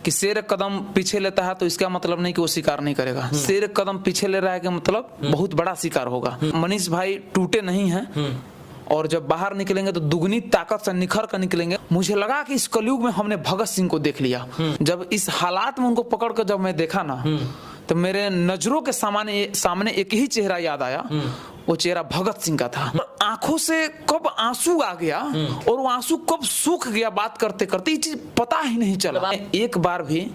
कि शेर एक कदम पीछे लेता है तो इसका मतलब नहीं कि वो शिकार नहीं करेगा। शेर एक कदम पीछे ले रहा है कि मतलब बहुत बड़ा शिकार होगा। मनीष भाई टूटे नहीं हैं और जब बाहर निकलेंगे तो दुगनी ताकत से निखर कर निकलेंगे। मुझे लगा कि इस कलयुग में हमने भगत सिंह को देख लिया। जब इस हालात में उनको पकड़ कर जब मैं देखा ना तो मेरे नजरों के सामने एक ही चेहरा याद आया, वो चेहरा भगत सिंह का था। और आंखों से कब आंसू आ गया और वो आंसू कब सूख गया बात करते करते, ये चीज पता ही नहीं चला। एक बार भी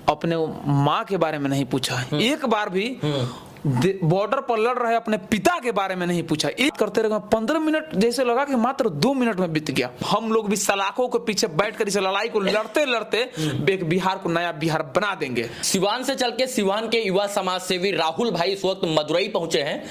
अपने माँ के बारे में नहीं पूछा, एक बार भी बॉर्डर पर लड़ रहे अपने पिता के बारे में नहीं पूछा। एक करते रहे 15 मिनट, जैसे लगा कि मात्र 2 मिनट में बीत गया। हम लोग भी सलाखों के पीछे बैठकर इस लड़ाई को लड़ते लड़ते एक बिहार को नया बिहार बना देंगे। सिवान से चल के सिवान के युवा समाज सेवी राहुल भाई इस वक्त मदुरई पहुंचे हैं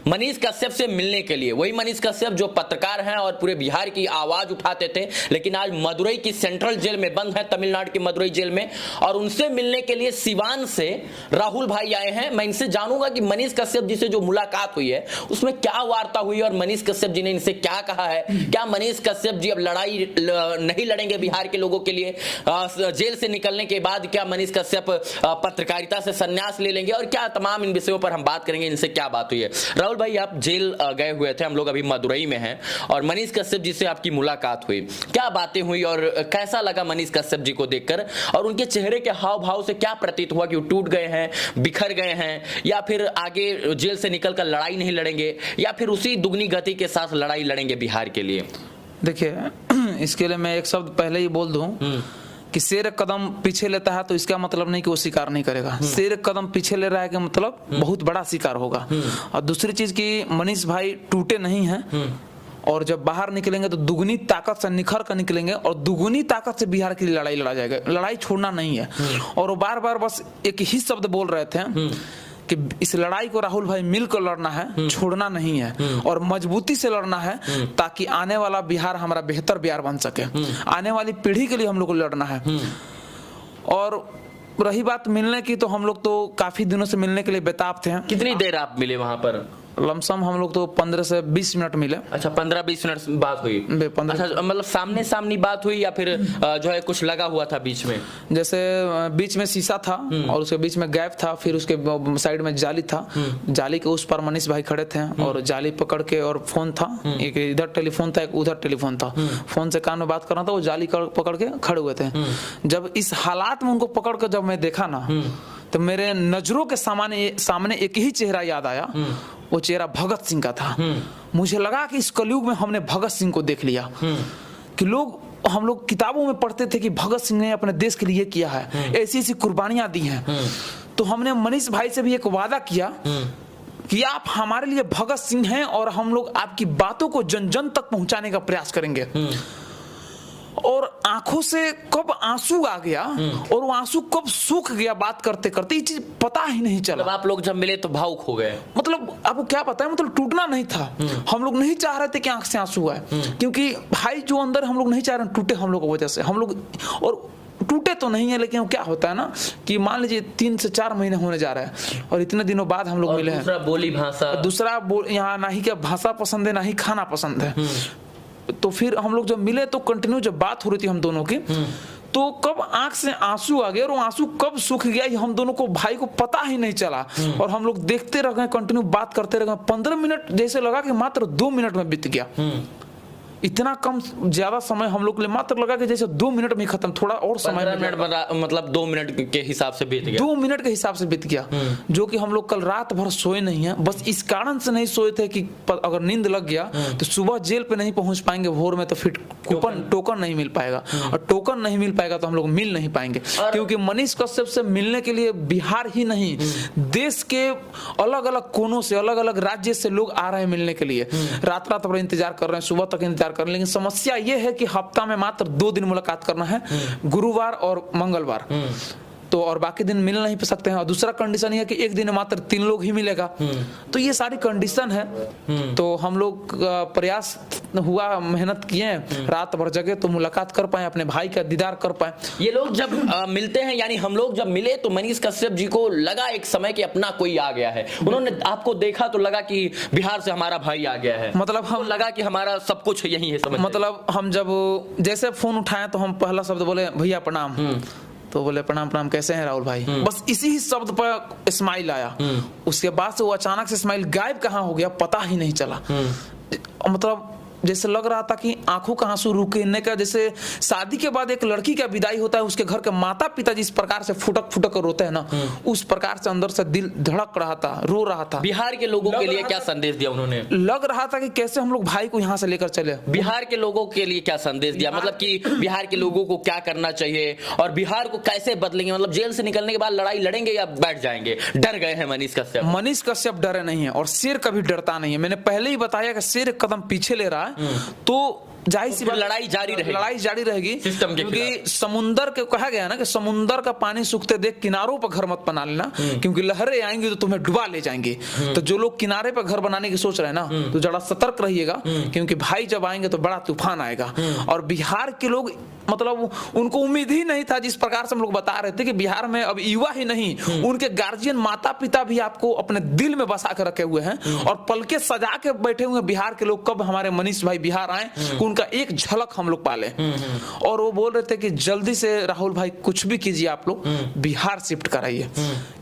मनीष कश्यप से मिलने के लिए। वही मनीष कश्यप जो पत्रकार हैं और पूरे बिहार की आवाज उठाते थे, लेकिन आज मदुरई की सेंट्रल जेल में बंद है, तमिलनाडु की मदुरई जेल में। और उनसे मिलने के लिए सिवान से राहुल भाई आए हैं। मैं इनसे जानूंगा कि मनीष कश्यप जी से जो मुलाकात हुई है उसमें क्या वार्ता हुई और मनीष कश्यप जी ने इनसे क्या कहा है। क्या मनीष कश्यप जी अब लड़ाई नहीं लड़ेंगे बिहार के लोगों के लिए? जेल से निकलने के बाद क्या मनीष कश्यप पत्रकारिता से संन्यास ले लेंगे? और क्या तमाम इन विषयों पर हम बात करेंगे। इनसे क्या बात हुई है। राहुल भाई, आप जेल गए हुए थे, हम लोग अभी मदुरई में हैं और मनीष कश्यप जी से आपकी मुलाकात हुई, क्या बातें हुई और कैसा लगा मनीष कश्यप जी को देखकर? और उनके चेहरे के हाव भाव से क्या प्रतीत हुआ कि वो टूट गए हैं, बिखर गए हैं, या फिर आगे जेल से निकलकर लड़ाई नहीं लड़ेंगे, या फिर उसी दुगनी गति के साथ लड़ाई लड़ेंगे बिहार के लिए? देखिए, इसके लिए मैं एक शब्द पहले ही बोल दूं कि शेर एक कदम पीछे लेता है तो इसका मतलब नहीं कि वो शिकार नहीं करेगा। शेर एक कदम पीछे ले रहा है कि मतलब बहुत बड़ा शिकार होगा। और दूसरी चीज कि मनीष भाई टूटे नहीं हैं और जब बाहर निकलेंगे तो दुगनी ताकत से निखर कर निकलेंगे और दुगनी ताकत से बिहार के लिए लड़ाई लड़ा जाएगा। लड़ाई छोड़ना नहीं है। और वो बार बार बस एक ही शब्द बोल रहे थे कि इस लड़ाई को राहुल भाई मिलकर लड़ना है, छोड़ना नहीं है और मजबूती से लड़ना है, ताकि आने वाला बिहार हमारा बेहतर बिहार बन सके। आने वाली पीढ़ी के लिए हम लोग को लड़ना है। और रही बात मिलने की, तो हम लोग तो काफी दिनों से मिलने के लिए बेताब थे। कितनी देर आप मिले वहां पर? लमसम हम लोग तो 15 से 20 मिनट मिले। अच्छा, 15-20 मिनट बात हुई। अच्छा, मतलब सामने सामने बात हुई या फिर जो है कुछ लगा हुआ था बीच में? जैसे बीच में शीशा था और उसके बीच में गैप था, फिर उसके साइड में जाली था। जाली के उस पर मनीष भाई खड़े थे और जाली पकड़ के, और फोन था, एक इधर टेलीफोन था, एक उधर टेलीफोन था। फोन से कान में बात करना था, वो जाली पकड़ के खड़े हुए थे। जब इस हालात में उनको पकड़ कर जब मैं देखा ना तो मेरे नजरों के सामने एक ही चेहरा याद आया, वो चेहरा भगत सिंह का था। मुझे लगा कि इस कलयुग में हमने भगत सिंह को देख लिया। कि हम लोग किताबों में पढ़ते थे कि भगत सिंह ने अपने देश के लिए किया है, ऐसी ऐसी कुर्बानियां दी हैं। तो हमने मनीष भाई से भी एक वादा किया कि आप हमारे लिए भगत सिंह हैं और हम लोग आपकी बातों को जन जन तक पहुंचाने का प्रयास करेंगे। और आंखों से कब आंसू आ गया और वो आंसू कब सूख गया बात करते करते, ये चीज पता ही नहीं चला। मतलब आप लोग जब मिले तो भावुक हो गए? मतलब आपको क्या पता है, मतलब टूटना नहीं था। हम लोग नहीं चाह रहे थे कि आंख से आंसू आए, क्योंकि भाई जो अंदर हम लोग नहीं चाह रहे टूटे हम लोग की वजह से। हम लोग और टूटे तो नहीं है, लेकिन क्या होता है ना कि मान लीजिए 3 से 4 महीने होने जा रहे हैं और इतने दिनों बाद हम लोग मिले हैं। दूसरा बोली भाषा, यहाँ ना ही क्या भाषा पसंद है ना ही खाना पसंद है। तो फिर हम लोग जब मिले तो कंटिन्यू जब बात हो रही थी हम दोनों की, तो कब आंख से आंसू आ गए और आंसू कब सूख गया ये हम दोनों को भाई को पता ही नहीं चला। और हम लोग देखते रह गए, कंटिन्यू बात करते रह गए। 15 मिनट जैसे लगा कि मात्र 2 मिनट में बीत गया। इतना कम ज्यादा समय हम लोग के लिए मात्र लगा कि जैसे 2 मिनट में खत्म, थोड़ा और समय मतलब 2 मिनट के हिसाब से बीत गया। 2 मिनट के हिसाब से बीत गया, जो कि हम लोग कल रात भर सोए नहीं है। बस इस कारण से नहीं सोए थे कि अगर नींद लग गया तो सुबह जेल पे नहीं पहुंच पाएंगे, भोर में तो फिर टोकन नहीं मिल पाएगा, और टोकन नहीं मिल पाएगा तो हम लोग मिल नहीं पाएंगे। क्योंकि मनीष कश्यप से मिलने के लिए बिहार ही नहीं, देश के अलग अलग कोनों से, अलग अलग राज्य से लोग आ रहे हैं मिलने के लिए। रात भर इंतजार कर रहे हैं, सुबह तक इंतजार कर, लेकिन समस्या यह है कि हफ्ता में मात्र 2 दिन मुलाकात करना है, गुरुवार और मंगलवार। तो और बाकी दिन मिल नहीं सकते हैं। और दूसरा कंडीशन ये है कि एक दिन मात्र 3 लोग ही मिलेगा। तो ये सारी कंडीशन है। तो हम लोग प्रयास हुआ, मेहनत किए, रात भर जगे तो मुलाकात कर पाए, अपने भाई का दीदार कर पाए। ये लोग जब मिलते हैं, यानी हम लोग जब मिले तो मनीष कश्यप जी को लगा एक समय कि अपना कोई आ गया है। उन्होंने आपको देखा तो लगा कि बिहार से हमारा भाई आ गया है, मतलब हम लगा कि हमारा सब कुछ यही है। समझ मतलब हम जब जैसे फोन उठाए तो हम पहला शब्द बोले भैया प्रणाम। तो बोले प्रणाम प्रणाम, कैसे हैं राहुल भाई। बस इसी ही शब्द पर स्माइल आया। उसके बाद से वो अचानक से स्माइल गायब कहाँ हो गया पता ही नहीं चला। मतलब जैसे लग रहा था कि आंखों का आंसू रुकने का, जैसे शादी के बाद एक लड़की का विदाई होता है, उसके घर के माता पिता जिस प्रकार से फुटक फुटक कर रोते हैं ना, उस प्रकार से अंदर से दिल धड़क रहा था, रो रहा था। बिहार के लोगों के लिए क्या संदेश दिया उन्होंने? लग रहा था कि कैसे हम लोग भाई को यहाँ से लेकर चले। बिहार के लोगों के लिए क्या संदेश दिया, मतलब कि बिहार के लोगों को क्या करना चाहिए और बिहार को कैसे बदलेंगे? मतलब जेल से निकलने के बाद लड़ाई लड़ेंगे या बैठ जाएंगे? डर गए हैं मनीष कश्यप? मनीष कश्यप डरे नहीं है और शेर कभी डरता नहीं है। मैंने पहले ही बताया कि शेर एक कदम पीछे ले रहा है, तो जाहिर सी बात लड़ाई जारी रहेगी सिस्टम के, क्योंकि समुंदर के कहा गया ना कि समुंदर का पानी सूखते देख किनारों पर घर मत बना लेना, क्योंकि लहरें आएंगी तो तुम्हें डुबा ले जाएंगे। तो जो लोग किनारे पर घर बनाने की सोच रहे हैं ना, तो जरा सतर्क रहिएगा, क्योंकि भाई जब आएंगे तो बड़ा तूफान आएगा। और बिहार के लोग मतलब उनको उम्मीद ही नहीं था, जिस प्रकार से हम लोग बता रहे थे कि बिहार में अब युवा ही नहीं, उनके गार्जियन माता पिता भी आपको अपने दिल में बसा कर रखे हुए हैं और पलके सजा के बैठे हुए बिहार के लोग, कब हमारे मनीष भाई बिहार आए, उनका एक झलक हम लोग पाले। और वो बोल रहे थे कि जल्दी से राहुल भाई कुछ भी कीजिए, आप लोग बिहार शिफ्ट कराइए,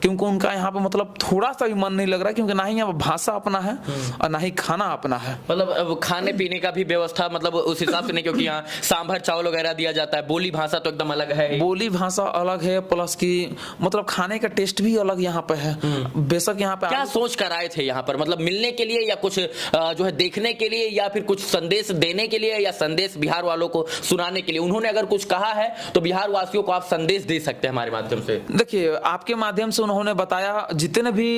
क्योंकि उनका यहाँ पे मतलब थोड़ा सा भी मन नहीं लग रहा, क्योंकि ना ही यहाँ भाषा अपना है और ना ही खाना अपना है। मतलब खाने पीने का भी व्यवस्था मतलब उस हिसाब से नहीं, क्योंकि यहाँ सांभर चावल वगैरह दिया जाता है, बोली भाषा तो एकदम अलग है। बोली भाषा अलग है, प्लस की मतलब खाने का टेस्ट भी अलग यहाँ पे है। बेशक यहाँ पे क्या सोच कर आए थे यहाँ पर, मतलब मिलने के लिए या कुछ जो है देखने के लिए, या फिर कुछ संदेश देने के लिए, या संदेश बिहार वालों को सुनाने के लिए? उन्होंने अगर कुछ कहा है तो बिहार वासियों को आप संदेश दे सकते हैं हमारे माध्यम से। देखिए, आपके माध्यम से उन्होंने बताया, जितने भी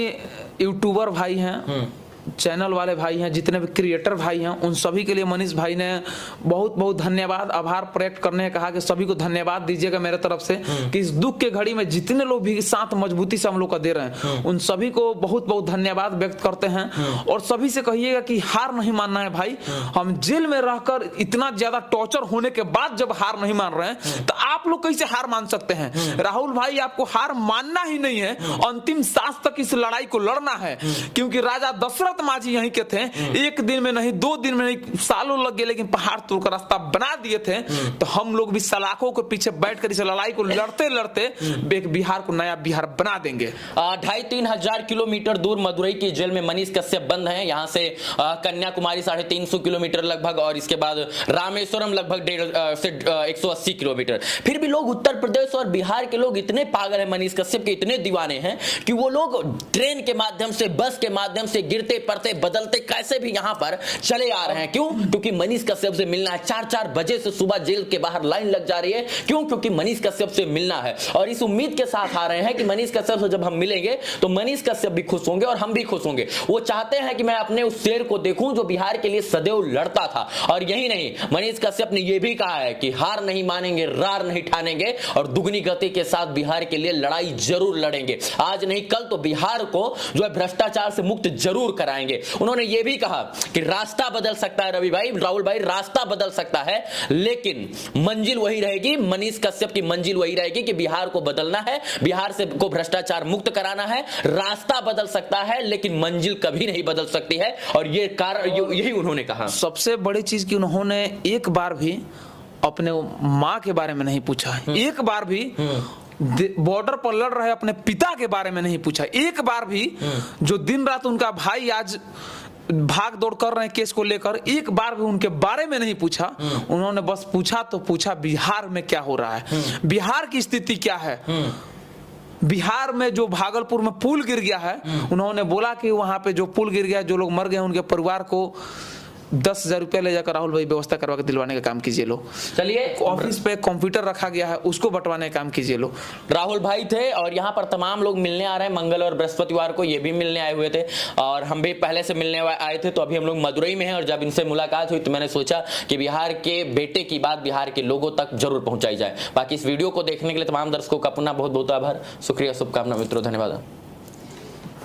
यूट्यूबर भाई हैं, चैनल वाले भाई हैं, जितने भी क्रिएटर भाई हैं, उन सभी के लिए मनीष भाई ने बहुत बहुत धन्यवाद, आभार प्रकट करने कहा कि सभी को धन्यवाद दीजिएगा मेरे तरफ से, कि इस दुख के घड़ी में जितने लोग भी साथ मजबूती से हम लोग का दे रहे हैं, उन सभी को बहुत बहुत धन्यवाद व्यक्त करते हैं। और सभी से कहिएगा कि हार नहीं मानना है भाई। हम जेल में रहकर इतना ज्यादा टॉर्चर होने के बाद जब हार नहीं मान रहे हैं, तो आप लोग कैसे हार मान सकते हैं? राहुल भाई, आपको हार मानना ही नहीं है, अंतिम सांस तक इस लड़ाई को लड़ना है, क्योंकि राजा दशरथ माझी यहीं के थे, एक दिन में नहीं, 2 दिन में नहीं, सालों लग गए, लेकिन पहाड़ तोड़कर रास्ता बना दिए थे। तो हम लोग भी सलाखों के पीछे बैठकर इस लड़ाई को लड़ते लड़ते एक बिहार को नया बिहार बना देंगे। 2,500-3 हजार किलोमीटर दूर मदुरई की जेल में मनीष कश्यप बंद हैं। यहाँ से कन्याकुमारी 350 किलोमीटर लगभग, और इसके बाद रामेश्वरम लगभग 180 किलोमीटर। फिर भी लोग, उत्तर प्रदेश और बिहार के लोग इतने पागल हैं, मनीष कश्यप के इतने दीवाने हैं कि वो लोग ट्रेन के माध्यम से, बस के माध्यम से, गिरते पड़ते बदलते कैसे भी यहां पर चले आ रहे हैं। क्यों? क्योंकि मनीष कश्यप से मिलना है। 4-4 बजे से सुबह जेल के बाहर लाइन लग जा रही है। क्यों? क्योंकि मनीष कश्यप से मिलना है, और इस उम्मीद के साथ आ रहे हैं कि मनीष कश्यप से जब हम मिलेंगे तो मनीष कश्यप भी खुश होंगे और हम भी खुश होंगे। वो चाहते हैं कि मैं अपने उस शेर को देखूं जो बिहार के लिए सदैव लड़ता था। और यही नहीं, मनीष कश्यप ने यह भी कहा है कि हार नहीं मानेंगे, रार नहीं ठानेंगे, और दुगनी गति के साथ बिहार के लिए लड़ाई जरूर लड़ेंगे। आज नहीं कल तो बिहार को जो है भ्रष्टाचार से मुक्त जरूर कराएंगे। उन्होंने ये भी कहा कि रास्ता बदल सकता है रवि भाई, राहुल भाई, रास्ता बदल सकता है, लेकिन मंजिल वही रहेगी। मनीष कश्यप की मंजिल वही रहेगी कि बिहार को बदलना है, बिहार से को भ्रष्टाचार मुक्त कराना है। रास्ता बदल सकता है, लेकिन मंजिल कभी नहीं बदल सकती है, और ये कारण यही उन्होंने कहा। सबसे बड़ी चीज कि उन्होंने एक बार भी अपने माँ के बारे में नहीं पूछा, एक बार भी बॉर्डर पर लड़ रहे अपने पिता के बारे में नहीं पूछा, एक बार भी जो दिन रात उनका भाई आज भाग दौड़ कर रहे हैं केस को लेकर, एक बार भी उनके बारे में नहीं पूछा। उन्होंने बस पूछा तो पूछा बिहार में क्या हो रहा है, बिहार की स्थिति क्या है। बिहार में जो भागलपुर में पुल गिर गया है, उन्होंने बोला कि वहां पे जो पुल गिर गया, जो लोग मर गए उनके परिवार को 10,000 रुपया ले जाकर राहुल भाई व्यवस्था करवा के दिलवाने का काम कीजिए लो। चलिए, ऑफिस पे कंप्यूटर रखा गया है, उसको बंटवाने का काम कीजिए लो। राहुल भाई थे, और यहाँ पर तमाम लोग मिलने आ रहे हैं। मंगल और बृहस्पतिवार को ये भी मिलने आए हुए थे, और हम भी पहले से मिलने आए थे। तो अभी हम लोग मदुरई में हैं, और जब इनसे मुलाकात हुई तो मैंने सोचा कि बिहार के बेटे की बात बिहार के लोगों तक जरूर पहुंचाई जाए। बाकी इस वीडियो को देखने के लिए तमाम दर्शकों का पुनः बहुत बहुत आभार, शुक्रिया, शुभकामना मित्रों, धन्यवाद।